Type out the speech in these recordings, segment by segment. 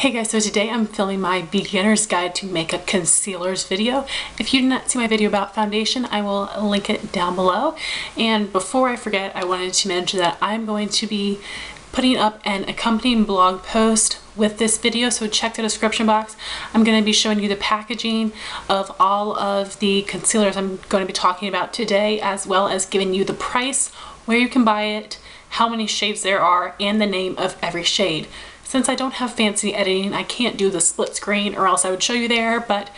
Hey guys, so today I'm filming my beginner's guide to makeup concealers video. If you did not see my video about foundation, I will link it down below. And before I forget, I wanted to mention that I'm going to be putting up an accompanying blog post with this video, so check the description box. I'm going to be showing you the packaging of all of the concealers I'm going to be talking about today, as well as giving you the price, where you can buy it, how many shades there are, and the name of every shade. Since I don't have fancy editing, I can't do the split screen or else I would show you there, but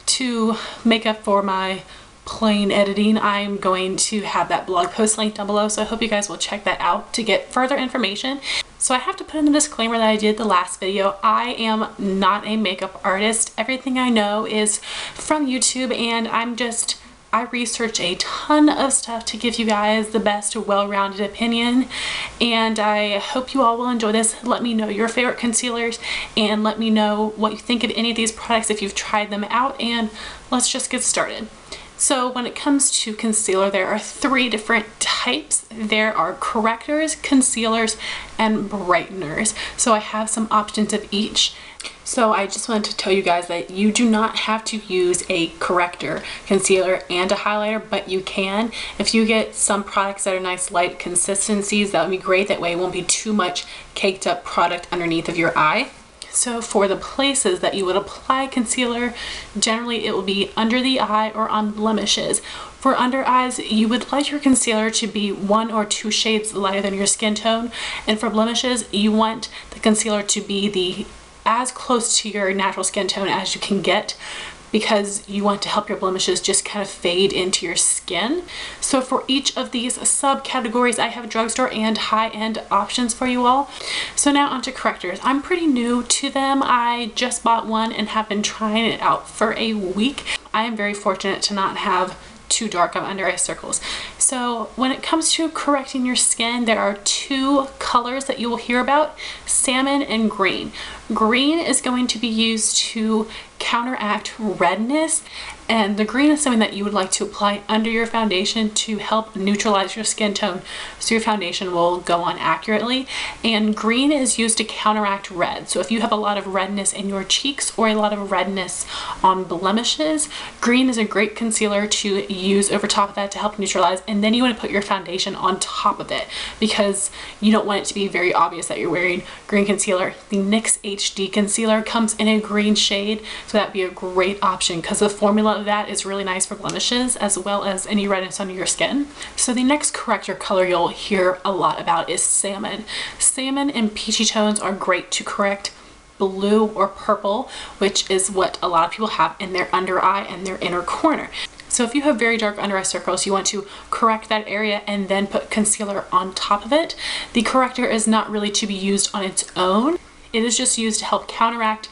to make up for my plain editing, I'm going to have that blog post linked down below, so I hope you guys will check that out to get further information. So I have to put in the disclaimer that I did the last video. I am not a makeup artist. Everything I know is from YouTube, and I research a ton of stuff to give you guys the best well-rounded opinion, and I hope you all will enjoy this. Let me know your favorite concealers and let me know what you think of any of these products if you've tried them out, and let's just get started. So when it comes to concealer, there are three different types. There are correctors, concealers, and brighteners. So I have some options of each. So I just wanted to tell you guys that you do not have to use a corrector, concealer, and a highlighter, but you can. If you get some products that are nice light consistencies, that would be great. That way it won't be too much caked up product underneath of your eye. So for the places that you would apply concealer, generally it will be under the eye or on blemishes. For under eyes, you would like your concealer to be 1 or 2 shades lighter than your skin tone. And for blemishes, you want the concealer to be as close to your natural skin tone as you can get, because you want to help your blemishes just kind of fade into your skin. So for each of these subcategories, I have drugstore and high-end options for you all. So now onto correctors. I'm pretty new to them. I just bought one and have been trying it out for a week. I am very fortunate to not have too dark of under eye circles. So when it comes to correcting your skin, there are 2 colors that you will hear about: salmon and green. Green is going to be used to counteract redness, and the green is something that you would like to apply under your foundation to help neutralize your skin tone so your foundation will go on accurately. And green is used to counteract red. So if you have a lot of redness in your cheeks or a lot of redness on blemishes, green is a great concealer to use over top of that to help neutralize. And then you want to put your foundation on top of it, because you don't want it to be very obvious that you're wearing green concealer. The NYX HD Concealer comes in a green shade, so that'd be a great option because the formula of that is really nice for blemishes as well as any redness under your skin. So the next corrector color you'll hear a lot about is salmon. Salmon and peachy tones are great to correct blue or purple, which is what a lot of people have in their under eye and their inner corner. So if you have very dark under eye circles, you want to correct that area and then put concealer on top of it. The corrector is not really to be used on its own. It is just used to help counteract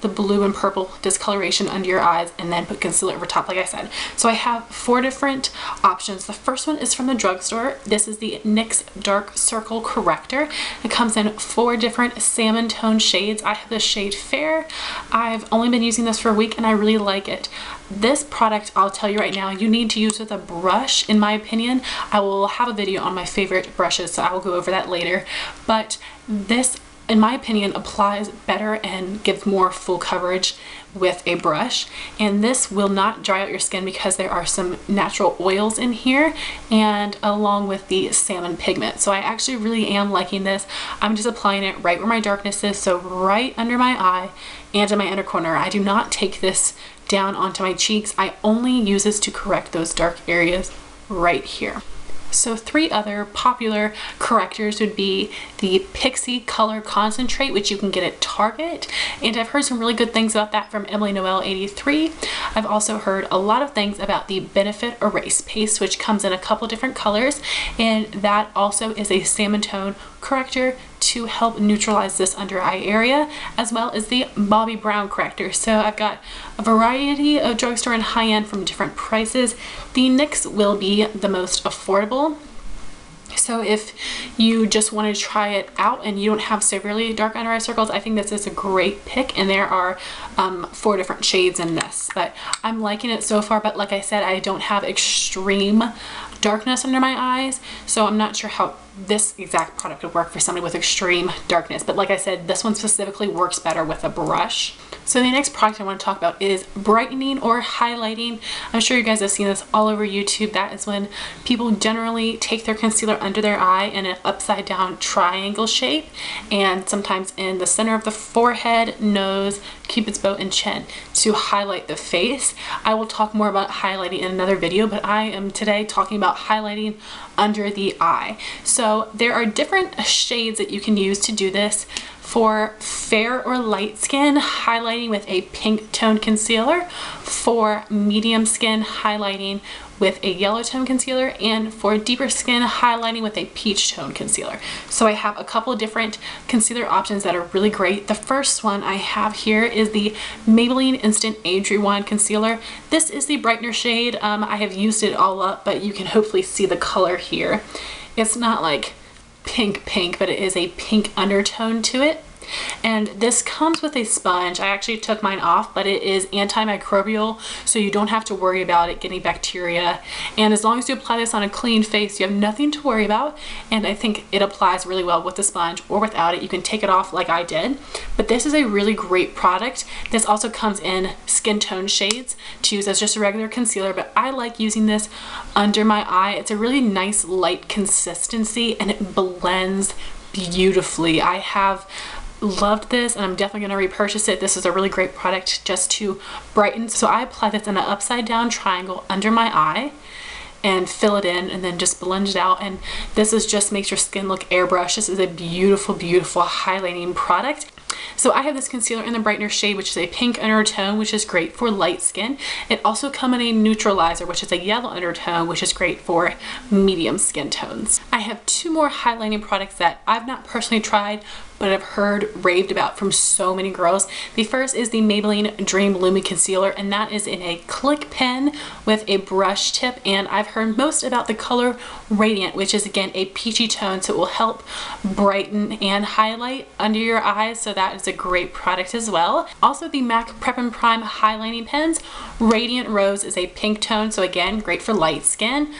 the blue and purple discoloration under your eyes, and then put concealer over top, like I said. So I have 4 different options. The first one is from the drugstore. This is the NYX Dark Circle Corrector. It comes in 4 different salmon tone shades. I have the shade Fair. I've only been using this for a week and I really like it. This product, I'll tell you right now, you need to use with a brush, in my opinion. I will have a video on my favorite brushes, so I will go over that later. But this, in my opinion, applies better and gives more full coverage with a brush. And this will not dry out your skin because there are some natural oils in here, and along with the salmon pigment. So I actually really am liking this. I'm just applying it right where my darkness is, so right under my eye and in my inner corner. I do not take this down onto my cheeks. I only use this to correct those dark areas right here. So 3 other popular correctors would be the Pixi Color Concentrate, which you can get at Target, and I've heard some really good things about that from Emily Noel 83. I've also heard a lot of things about the Benefit Erase Paste, which comes in a couple different colors, and that also is a salmon tone corrector to help neutralize this under eye area, as well as the Bobbi Brown corrector. So I've got a variety of drugstore and high-end from different prices. The NYX will be the most affordable. So if you just want to try it out and you don't have severely dark under eye circles, I think this is a great pick, and there are 4 different shades in this. But I'm liking it so far, but like I said, I don't have extreme darkness under my eyes, so I'm not sure how this exact product would work for somebody with extreme darkness. But like I said, this one specifically works better with a brush. So the next product I want to talk about is brightening or highlighting. I'm sure you guys have seen this all over YouTube. That is when people generally take their concealer under their eye in an upside down triangle shape, and sometimes in the center of the forehead, nose, cupid's bow, and chin to highlight the face. I will talk more about highlighting in another video, but I am today talking about highlighting under the eye. So there are different shades that you can use to do this. For fair or light skin, highlighting with a pink tone concealer. For medium skin, highlighting with a yellow tone concealer. And for deeper skin, highlighting with a peach tone concealer. So I have a couple of different concealer options that are really great. The first one I have here is the Maybelline Instant Age Rewind Concealer. This is the Brightener shade. I have used it all up, but you can hopefully see the color here. It's not like pink, but it is a pink undertone to it. And this comes with a sponge. I actually took mine off, but it is antimicrobial, so you don't have to worry about it getting bacteria. And as long as you apply this on a clean face, you have nothing to worry about. And I think it applies really well with the sponge or without it. You can take it off like I did. But this is a really great product. This also comes in skin tone shades to use as just a regular concealer, but I like using this under my eye. It's a really nice light consistency and it blends beautifully. I have loved this and I'm definitely going to repurchase it. This is a really great product just to brighten. So I apply this in an upside down triangle under my eye and fill it in and then just blend it out. And this is just makes your skin look airbrushed. This is a beautiful, beautiful highlighting product. So I have this concealer in the Brightener shade, which is a pink undertone, which is great for light skin. It also comes in a Neutralizer, which is a yellow undertone, which is great for medium skin tones. I have two more highlighting products that I've not personally tried, but I've heard raved about from so many girls. The first is the Maybelline Dream Lumi Concealer, and that is in a click pen with a brush tip. And I've heard most about the color Radiant, which is again a peachy tone, so it will help brighten and highlight under your eyes. So that is a great product as well. Also the MAC Prep and Prime highlighting pens. Radiant Rose is a pink tone, so again great for light skin.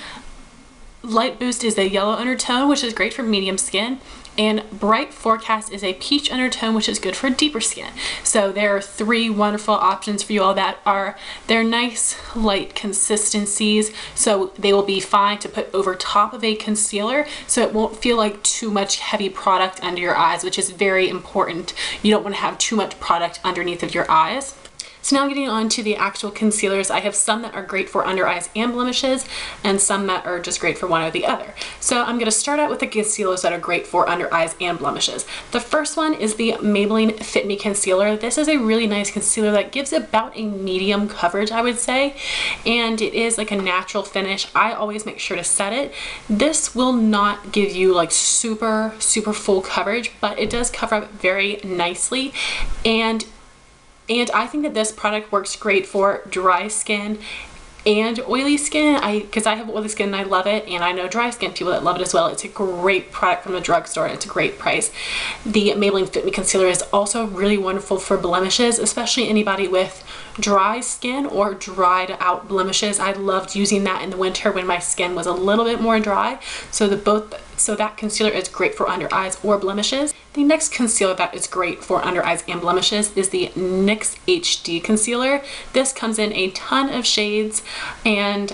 Light Boost is a yellow undertone, which is great for medium skin. And Bright Forecast is a peach undertone, which is good for deeper skin. So there are three wonderful options for you all that are, they're nice light consistencies, so they will be fine to put over top of a concealer, so it won't feel like too much heavy product under your eyes, which is very important. You don't want to have too much product underneath of your eyes. So now getting on to the actual concealers, I have some that are great for under eyes and blemishes and some that are just great for one or the other. So I'm going to start out with the concealers that are great for under eyes and blemishes. The first one is the Maybelline Fit Me Concealer. This is a really nice concealer that gives about a medium coverage, I would say, and it is like a natural finish. I always make sure to set it. This will not give you like super full coverage, but it does cover up very nicely. And I think that this product works great for dry skin and oily skin, because I have oily skin and I love it, and I know dry skin people that love it as well. It's a great product from the drugstore. It's a great price. The Maybelline Fit Me Concealer is also really wonderful for blemishes, especially anybody with dry skin or dried out blemishes. I loved using that in the winter when my skin was a little bit more dry. So that concealer is great for under eyes or blemishes. The next concealer that is great for under eyes and blemishes is the NYX HD Concealer. This comes in a ton of shades, and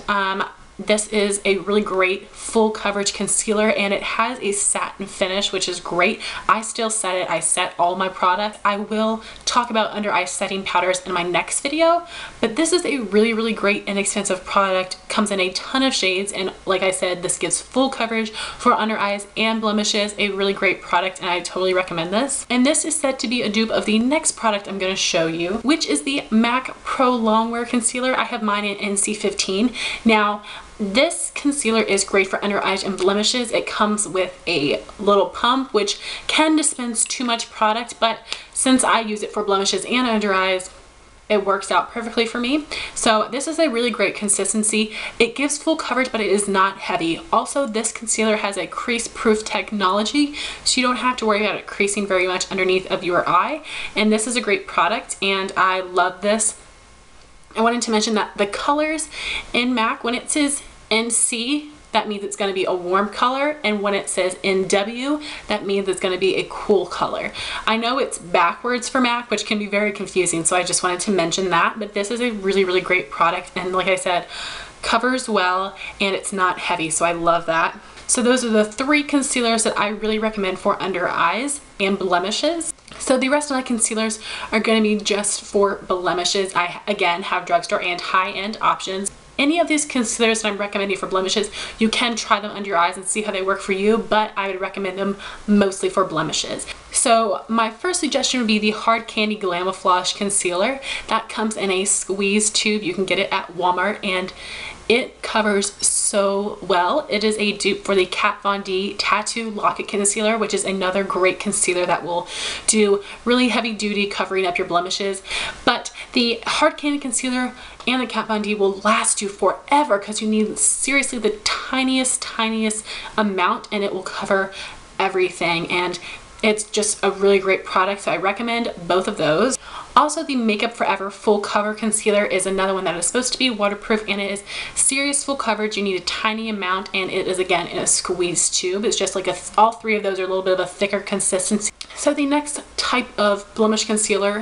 this is a really great full coverage concealer, and it has a satin finish, which is great. I still set it. I set all my products. I will talk about under eye setting powders in my next video, but this is a really great inexpensive product. Comes in a ton of shades, and like I said, this gives full coverage for under eyes and blemishes. A really great product, and I totally recommend this. And this is said to be a dupe of the next product I'm going to show you, which is the MAC Pro Longwear Concealer. I have mine in NC15. Now, this concealer is great for under eyes and blemishes. It comes with a little pump, which can dispense too much product, but since I use it for blemishes and under eyes, it works out perfectly for me. So this is a really great consistency. It gives full coverage, but it is not heavy. Also, this concealer has a crease-proof technology, so you don't have to worry about it creasing very much underneath of your eye. And this is a great product, and I love this. I wanted to mention that the colors in MAC, when it says NC that means it's going to be a warm color, and when it says NW, that means it's going to be a cool color. I know it's backwards for MAC, which can be very confusing, so I just wanted to mention that, but this is a really, really great product, and like I said, covers well, and it's not heavy, so I love that. So those are the 3 concealers that I really recommend for under eyes and blemishes. So the rest of my concealers are going to be just for blemishes. I, again, have drugstore and high-end options. Any of these concealers that I'm recommending for blemishes, you can try them under your eyes and see how they work for you, but I would recommend them mostly for blemishes. So my first suggestion would be the Hard Candy Glamoflague Concealer. That comes in a squeeze tube. You can get it at Walmart, and it covers so well. It is a dupe for the Kat Von D Tattoo Locket Concealer, which is another great concealer that will do really heavy duty covering up your blemishes. But the Hard Candy Concealer and the Kat Von D will last you forever because you need seriously the tiniest amount, and it will cover everything. And it's just a really great product, so I recommend both of those. Also, the MakeUpForEver Full Cover Concealer is another one that is supposed to be waterproof, and it is serious full coverage. You need a tiny amount, and it is, again, in a squeeze tube. It's just like all 3 of those are a little bit of a thicker consistency. So the next type of blemish concealer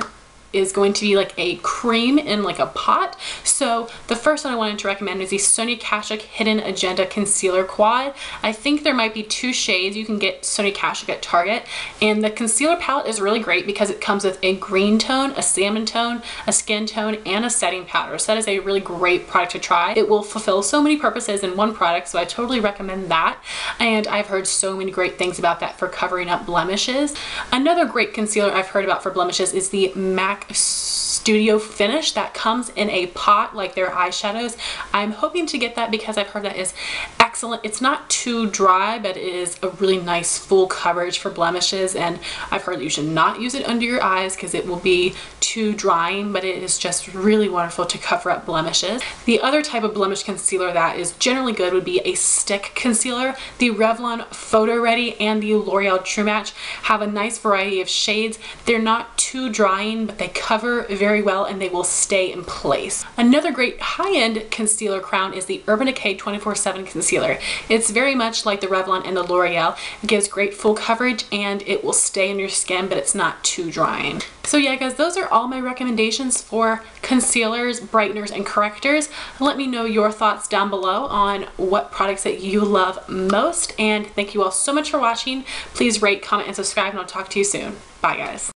is going to be like a cream in like a pot. So the first one I wanted to recommend is the Sonia Kashuk Hidden Agenda Concealer Quad. I think there might be 2 shades. You can get Sonia Kashuk at Target, and the concealer palette is really great because it comes with a green tone, a salmon tone, a skin tone, and a setting powder. So that is a really great product to try. It will fulfill so many purposes in one product, so I totally recommend that, and I've heard so many great things about that for covering up blemishes. Another great concealer I've heard about for blemishes is the MAC Studio Finish that comes in a pot like their eyeshadows. I'm hoping to get that because I've heard that is excellent. It's not too dry, but it is a really nice full coverage for blemishes, and I've heard that you should not use it under your eyes because it will be too drying, but it is just really wonderful to cover up blemishes. The other type of blemish concealer that is generally good would be a stick concealer. The Revlon PhotoReady and the L'Oreal True Match have a nice variety of shades. They're not too drying, but they cover very well and they will stay in place. Another great high-end concealer crown is the Urban Decay 24/7 Concealer. It's very much like the Revlon and the L'Oreal. It gives great full coverage and it will stay in your skin, but it's not too drying. So yeah guys, those are all my recommendations for concealers, brighteners, and correctors. Let me know your thoughts down below on what products that you love most, and thank you all so much for watching. Please rate, comment, and subscribe, and I'll talk to you soon. Bye guys.